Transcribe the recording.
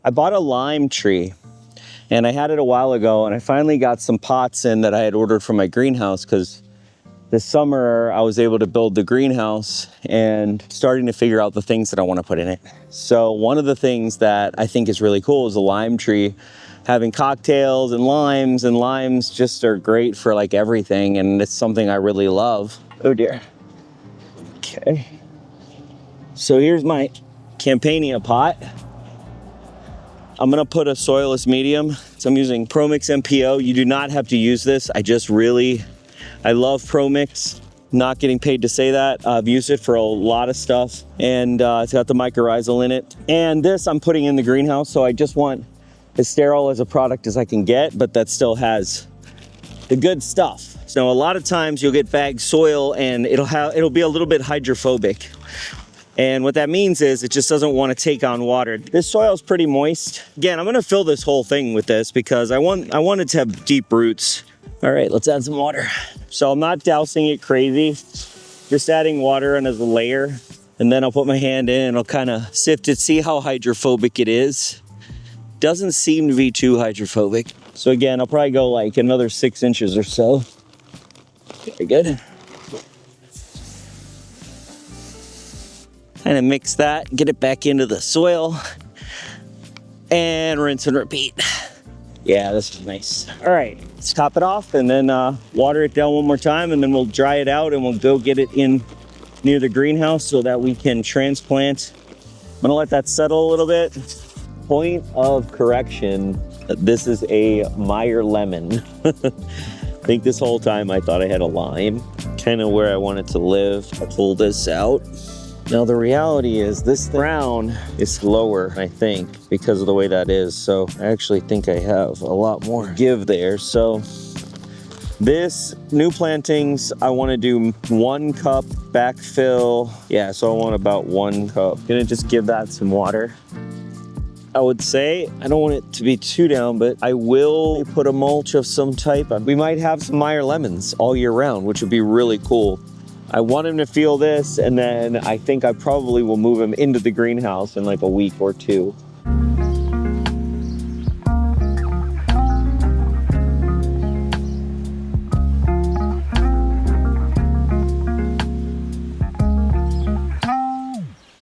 I bought a lime tree and I had it a while ago, and I finally got some pots in that I had ordered from my greenhouse because this summer I was able to build the greenhouse and starting to figure out the things that I want to put in it. So one of the things that I think is really cool is a lime tree. Having cocktails and limes just are great for like everything, and it's something I really love. Oh dear. Okay. So here's my Campania pot. I'm gonna put a soilless medium. So I'm using ProMix MPO. You do not have to use this. I love ProMix. Not getting paid to say that. I've used it for a lot of stuff, and it's got the mycorrhizal in it. And this I'm putting in the greenhouse, so I just want as sterile as a product as I can get, but that still has the good stuff. So a lot of times you'll get bagged soil and it'll be a little bit hydrophobic. And what that means is it just doesn't want to take on water. This soil is pretty moist. Again, I'm gonna fill this whole thing with this because I want it to have deep roots. All right, let's add some water. So I'm not dousing it crazy, just adding water in as a layer. And then I'll put my hand in and I'll kind of sift it, see how hydrophobic it is. Doesn't seem to be too hydrophobic. So again, I'll probably go like another 6 inches or so. Very good. Kind of mix that, get it back into the soil, and rinse and repeat. Yeah, this is nice. All right, let's top it off and then water it down one more time, and then we'll dry it out and we'll go get it in near the greenhouse so that we can transplant. I'm gonna let that settle a little bit. Point of correction, this is a Meyer Lemon. I think this whole time I thought I had a lime. Kind of where I want it to live. I'll pull this out. Now the reality is this brown is lower, I think, because of the way that is. So I actually think I have a lot more give there. So this new plantings, I want to do 1 cup backfill. Yeah, so I want about 1 cup. Gonna just give that some water. I would say, I don't want it to be too down, but I will put a mulch of some type. We might have some Meyer Lemons all year round, which would be really cool. I want him to feel this, and then I think I probably will move him into the greenhouse in like a week or 2.